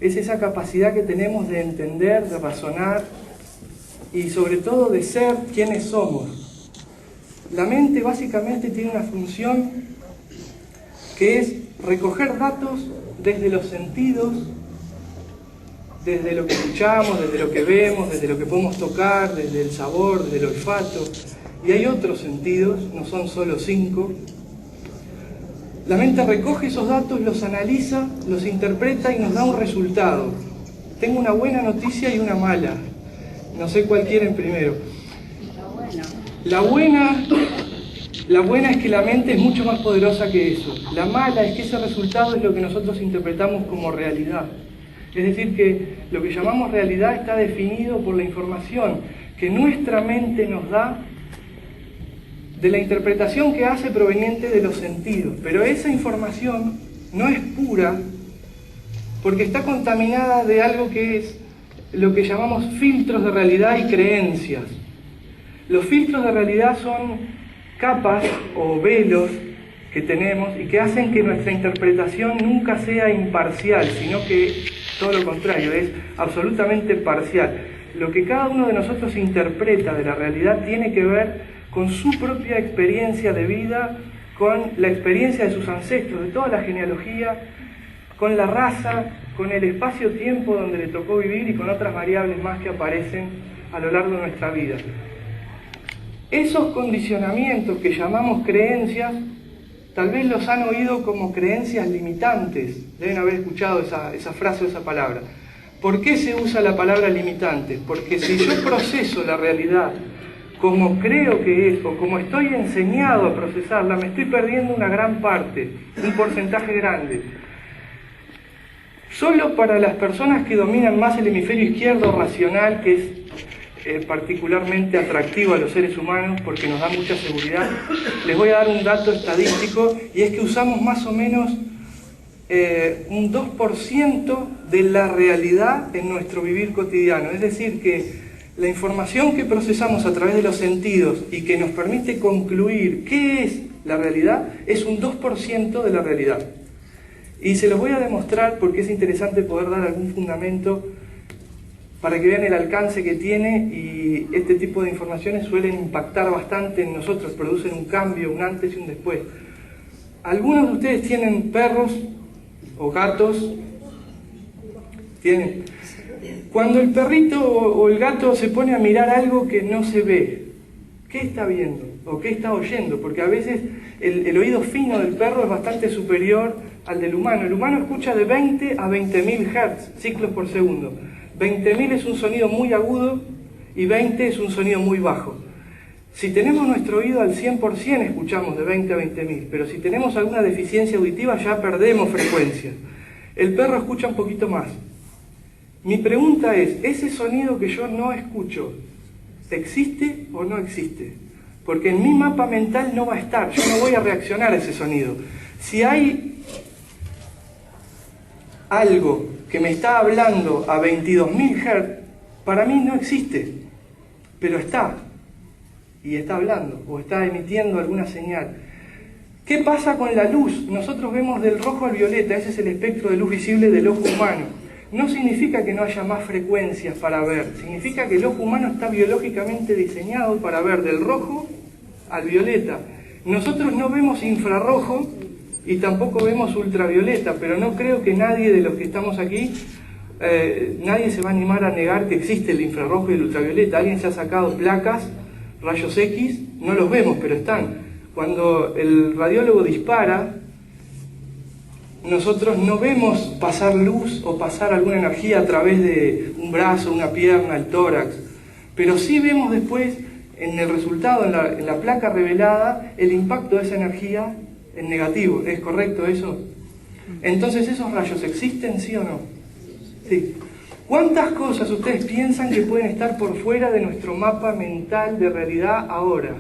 es esa capacidad que tenemos de entender, de razonar y sobre todo de ser quienes somos. La mente básicamente tiene una función que es recoger datos desde los sentidos, desde lo que escuchamos, desde lo que vemos, desde lo que podemos tocar, desde el sabor, desde el olfato. Y hay otros sentidos, no son solo 5. La mente recoge esos datos, los analiza, los interpreta y nos da un resultado. Tengo una buena noticia y una mala. No sé cuál quieren primero. La buena es que la mente es mucho más poderosa que eso. La mala es que ese resultado es lo que nosotros interpretamos como realidad. Es decir, que lo que llamamos realidad está definido por la información que nuestra mente nos da de la interpretación que hace proveniente de los sentidos. Pero esa información no es pura porque está contaminada de algo que es lo que llamamos filtros de realidad y creencias. Los filtros de realidad son capas o velos que tenemos y que hacen que nuestra interpretación nunca sea imparcial, sino que todo lo contrario, es absolutamente parcial. Lo que cada uno de nosotros interpreta de la realidad tiene que ver con su propia experiencia de vida, con la experiencia de sus ancestros, de toda la genealogía, con la raza, con el espacio-tiempo donde le tocó vivir y con otras variables más que aparecen a lo largo de nuestra vida. Esos condicionamientos que llamamos creencias, tal vez los han oído como creencias limitantes. Deben haber escuchado esa frase o esa palabra. ¿Por qué se usa la palabra limitante? Porque si yo proceso la realidad como creo que es, o como estoy enseñado a procesarla, me estoy perdiendo una gran parte, un porcentaje grande. Solo para las personas que dominan más el hemisferio izquierdo racional, que es particularmente atractivo a los seres humanos porque nos da mucha seguridad, les voy a dar un dato estadístico, y es que usamos más o menos un 2% de la realidad en nuestro vivir cotidiano. Es decir, que la información que procesamos a través de los sentidos y que nos permite concluir qué es la realidad es un 2% de la realidad. Y se los voy a demostrar porque es interesante poder dar algún fundamento para que vean el alcance que tiene, y este tipo de informaciones suelen impactar bastante en nosotros, producen un cambio, un antes y un después. ¿Algunos de ustedes tienen perros o gatos? ¿Tienen? Cuando el perrito o el gato se pone a mirar algo que no se ve, ¿qué está viendo? ¿O qué está oyendo? Porque a veces el oído fino del perro es bastante superior al del humano. El humano escucha de 20 a 20.000 Hz, ciclos por segundo. 20.000 es un sonido muy agudo y 20 es un sonido muy bajo. Si tenemos nuestro oído al 100% escuchamos de 20 a 20.000, pero si tenemos alguna deficiencia auditiva ya perdemos frecuencia. El perro escucha un poquito más. Mi pregunta es, ¿ese sonido que yo no escucho, existe o no existe? Porque en mi mapa mental no va a estar, yo no voy a reaccionar a ese sonido. Si hay algo que me está hablando a 22.000 Hz, para mí no existe, pero está, y está hablando, o está emitiendo alguna señal. ¿Qué pasa con la luz? Nosotros vemos del rojo al violeta, ese es el espectro de luz visible del ojo humano. No significa que no haya más frecuencias para ver, significa que el ojo humano está biológicamente diseñado para ver del rojo al violeta. Nosotros no vemos infrarrojo y tampoco vemos ultravioleta, pero no creo que nadie de los que estamos aquí, nadie se va a animar a negar que existe el infrarrojo y el ultravioleta. Alguien se ha sacado placas, rayos X, no los vemos, pero están. Cuando el radiólogo dispara, nosotros no vemos pasar luz o pasar alguna energía a través de un brazo, una pierna, el tórax, pero sí vemos después en el resultado, en la placa revelada, el impacto de esa energía en negativo. ¿Es correcto eso? Entonces, ¿esos rayos existen, sí o no? Sí. ¿Cuántas cosas ustedes piensan que pueden estar por fuera de nuestro mapa mental de realidad ahora?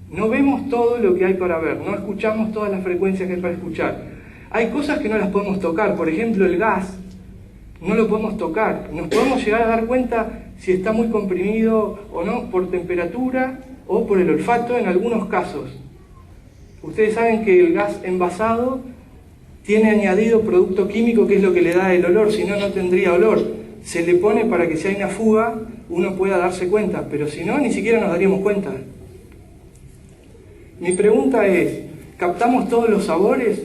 No vemos todo lo que hay para ver, no escuchamos todas las frecuencias que hay para escuchar. Hay cosas que no las podemos tocar, por ejemplo el gas, no lo podemos tocar. Nos podemos llegar a dar cuenta si está muy comprimido o no por temperatura o por el olfato en algunos casos. Ustedes saben que el gas envasado tiene añadido producto químico que es lo que le da el olor, si no, no tendría olor. Se le pone para que si hay una fuga uno pueda darse cuenta, pero si no, ni siquiera nos daríamos cuenta. Mi pregunta es, ¿captamos todos los sabores?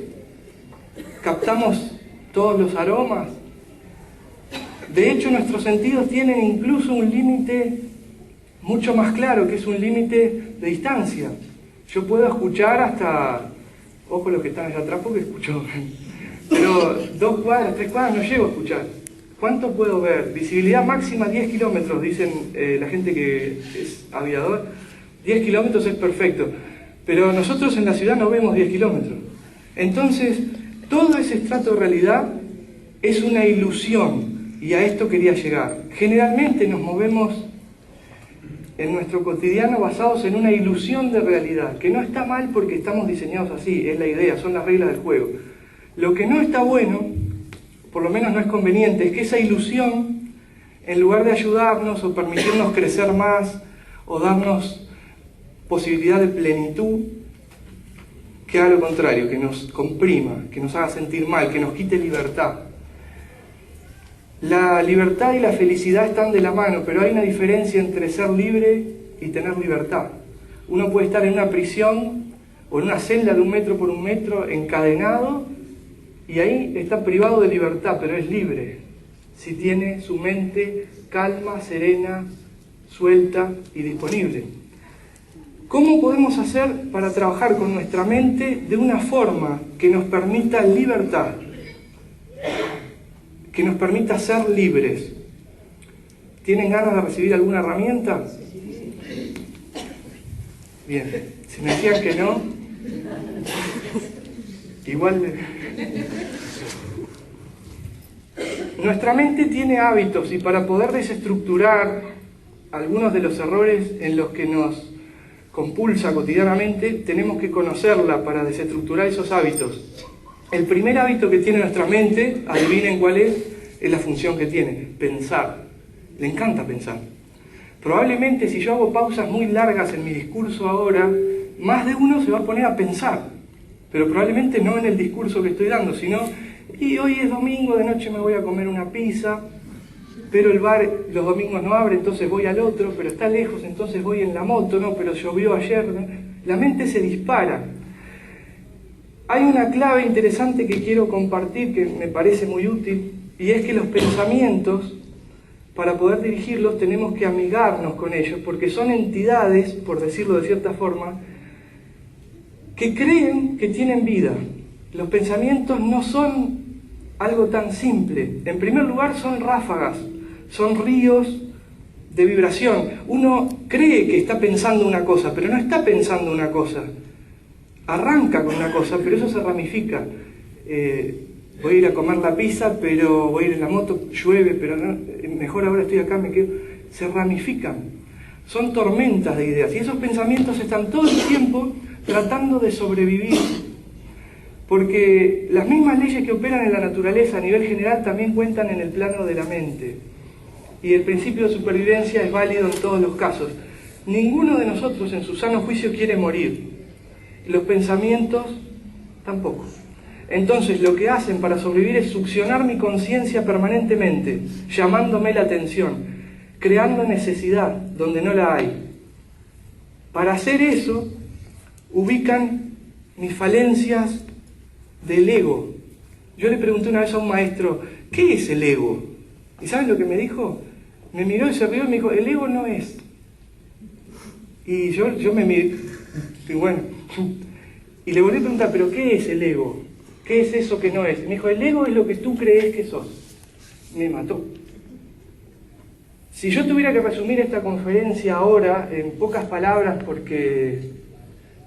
¿Captamos todos los aromas? De hecho, nuestros sentidos tienen incluso un límite mucho más claro, que es un límite de distancia. Yo puedo escuchar hasta, ojo los que están allá atrás porque escucho, pero 2 cuadras, 3 cuadras no llego a escuchar. ¿Cuánto puedo ver? Visibilidad máxima 10 kilómetros, dicen la gente que es aviador. 10 kilómetros es perfecto, pero nosotros en la ciudad no vemos 10 kilómetros. Entonces, todo ese estrato de realidad es una ilusión, y a esto quería llegar. Generalmente nos movemos en nuestro cotidiano basados en una ilusión de realidad, que no está mal porque estamos diseñados así, es la idea, son las reglas del juego. Lo que no está bueno, por lo menos no es conveniente, es que esa ilusión, en lugar de ayudarnos o permitirnos crecer más o darnos posibilidad de plenitud, que haga lo contrario, que nos comprima, que nos haga sentir mal, que nos quite libertad. La libertad y la felicidad están de la mano, pero hay una diferencia entre ser libre y tener libertad. Uno puede estar en una prisión o en una celda de 1 metro por 1 metro, encadenado, y ahí está privado de libertad, pero es libre, si tiene su mente calma, serena, suelta y disponible. ¿Cómo podemos hacer para trabajar con nuestra mente de una forma que nos permita libertad? Que nos permita ser libres. ¿Tienen ganas de recibir alguna herramienta? Bien, si me decían que no, igual... Nuestra mente tiene hábitos y para poder desestructurar algunos de los errores en los que nos compulsa cotidianamente, tenemos que conocerla para desestructurar esos hábitos. El primer hábito que tiene nuestra mente, adivinen cuál es la función que tiene, pensar. Le encanta pensar. Probablemente si yo hago pausas muy largas en mi discurso ahora, más de uno se va a poner a pensar, pero probablemente no en el discurso que estoy dando, sino, y hoy es domingo, de noche me voy a comer una pizza, pero el bar los domingos no abre, entonces voy al otro, pero está lejos, entonces voy en la moto, no, pero llovió ayer. La mente se dispara. Hay una clave interesante que quiero compartir que me parece muy útil, y es que los pensamientos, para poder dirigirlos, tenemos que amigarnos con ellos, porque son entidades, por decirlo de cierta forma, que creen que tienen vida. Los pensamientos no son algo tan simple. En primer lugar, son ráfagas, son ríos de vibración. Uno cree que está pensando una cosa, pero no está pensando una cosa. Arranca con una cosa, pero eso se ramifica. Voy a ir a comer la pizza, pero voy a ir en la moto, llueve, pero no, mejor ahora estoy acá, me quedo. Se ramifican. Son tormentas de ideas. Y esos pensamientos están todo el tiempo tratando de sobrevivir. Porque las mismas leyes que operan en la naturaleza a nivel general también cuentan en el plano de la mente. Y el principio de supervivencia es válido en todos los casos. Ninguno de nosotros en su sano juicio quiere morir. Los pensamientos tampoco. Entonces lo que hacen para sobrevivir es succionar mi conciencia permanentemente, llamándome la atención, creando necesidad donde no la hay. Para hacer eso, ubican mis falencias del ego. Yo le pregunté una vez a un maestro, ¿qué es el ego? ¿Y saben lo que me dijo? Me miró y se rió y me dijo, el ego no es. Y yo me miré, y bueno, y le volví a preguntar, ¿pero qué es el ego? ¿Qué es eso que no es? Me dijo, el ego es lo que tú crees que sos. Me mató. Si yo tuviera que resumir esta conferencia ahora en pocas palabras, porque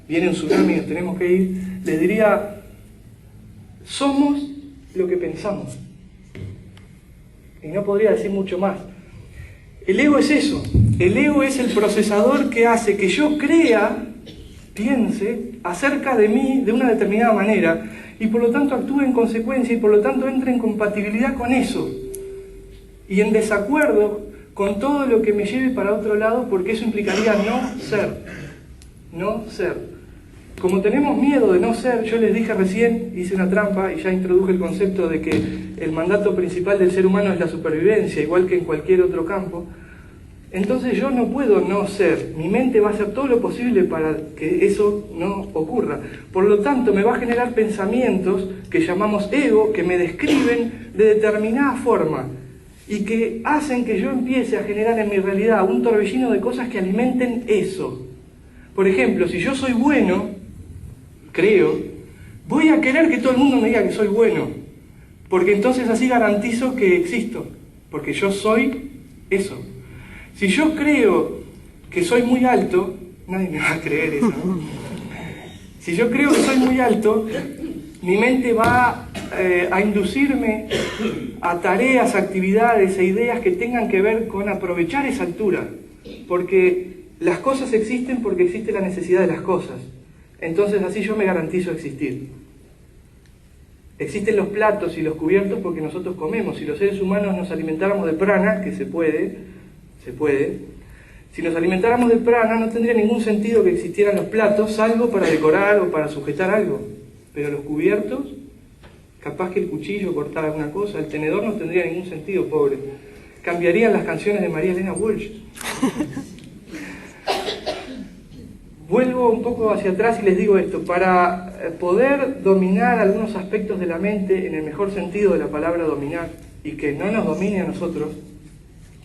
viene un tsunami y nos tenemos que ir, les diría, somos lo que pensamos. Y no podría decir mucho más. El ego es eso. El ego es el procesador que hace que yo crea, piense acerca de mí de una determinada manera y por lo tanto actúe en consecuencia y por lo tanto entre en compatibilidad con eso y en desacuerdo con todo lo que me lleve para otro lado, porque eso implicaría no ser. Como tenemos miedo de no ser, yo les dije recién, hice una trampa y ya introduje el concepto de que el mandato principal del ser humano es la supervivencia, igual que en cualquier otro campo. Entonces yo no puedo no ser, mi mente va a hacer todo lo posible para que eso no ocurra. Por lo tanto, me va a generar pensamientos que llamamos ego, que me describen de determinada forma y que hacen que yo empiece a generar en mi realidad un torbellino de cosas que alimenten eso. Por ejemplo, si yo soy bueno, creo, voy a querer que todo el mundo me diga que soy bueno, porque entonces así garantizo que existo, porque yo soy eso. Si yo creo que soy muy alto, nadie me va a creer eso, ¿no? Si yo creo que soy muy alto, mi mente va a inducirme a tareas, actividades e ideas que tengan que ver con aprovechar esa altura, porque las cosas existen porque existe la necesidad de las cosas. Entonces así yo me garantizo existir. Existen los platos y los cubiertos porque nosotros comemos. Si los seres humanos nos alimentáramos de prana, que se puede, si nos alimentáramos de prana no tendría ningún sentido que existieran los platos, salvo para decorar o para sujetar algo. Pero los cubiertos, capaz que el cuchillo cortara alguna cosa, el tenedor no tendría ningún sentido, pobre. Cambiarían las canciones de María Elena Walsh. Vuelvo un poco hacia atrás y les digo esto, para poder dominar algunos aspectos de la mente, en el mejor sentido de la palabra dominar, y que no nos domine a nosotros,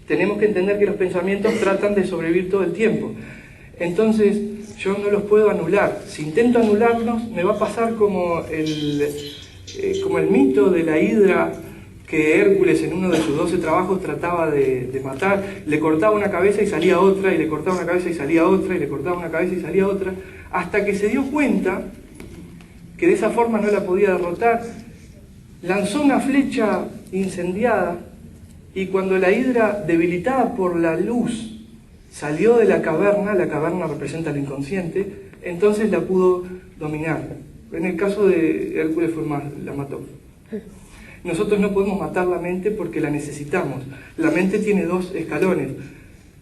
tenemos que entender que los pensamientos tratan de sobrevivir todo el tiempo. Entonces, yo no los puedo anular. Si intento anularlos, me va a pasar como el mito de la hidra que Hércules en uno de sus 12 trabajos trataba de matar. Le cortaba una cabeza y salía otra, y le cortaba una cabeza y salía otra, y le cortaba una cabeza y salía otra, hasta que se dio cuenta que de esa forma no la podía derrotar. Lanzó una flecha incendiada, y cuando la hidra, debilitada por la luz, salió de la caverna representa el inconsciente, entonces la pudo dominar. En el caso de Hércules la mató. Nosotros no podemos matar la mente porque la necesitamos. La mente tiene dos escalones.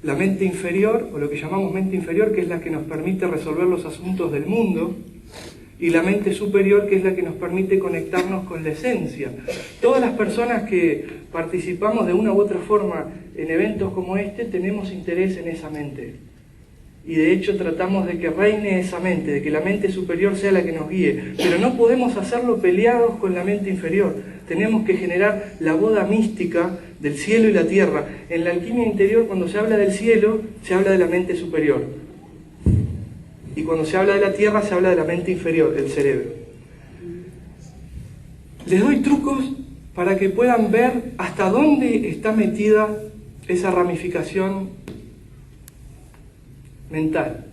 La mente inferior, o lo que llamamos mente inferior, que es la que nos permite resolver los asuntos del mundo, y la mente superior, que es la que nos permite conectarnos con la esencia. Todas las personas que participamos de una u otra forma en eventos como este, tenemos interés en esa mente. Y de hecho tratamos de que reine esa mente, de que la mente superior sea la que nos guíe. Pero no podemos hacerlo peleados con la mente inferior. Tenemos que generar la boda mística del cielo y la tierra. En la alquimia interior, cuando se habla del cielo, se habla de la mente superior. Y cuando se habla de la tierra, se habla de la mente inferior, el cerebro. Les doy trucos para que puedan ver hasta dónde está metida esa ramificación mental.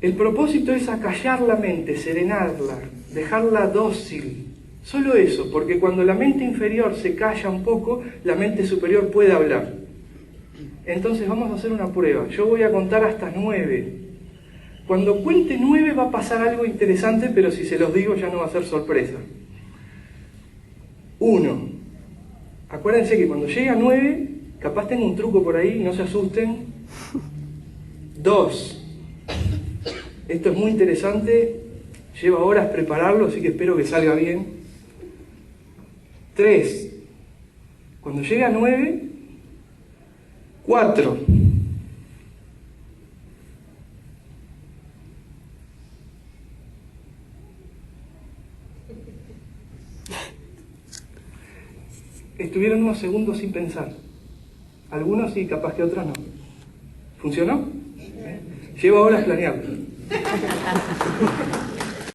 El propósito es acallar la mente, serenarla, dejarla dócil. Solo eso, porque cuando la mente inferior se calla un poco, la mente superior puede hablar. Entonces vamos a hacer una prueba. Yo voy a contar hasta 9. Cuando cuente 9 va a pasar algo interesante, pero si se los digo ya no va a ser sorpresa. 1. Acuérdense que cuando llegue a 9, capaz tengo un truco por ahí, no se asusten. 2. Esto es muy interesante, lleva horas prepararlo, así que espero que salga bien. 3. Cuando llegue a 9, 4. Estuvieron unos segundos sin pensar. Algunos sí, capaz que otros no. ¿Funcionó? Lleva horas planearlo.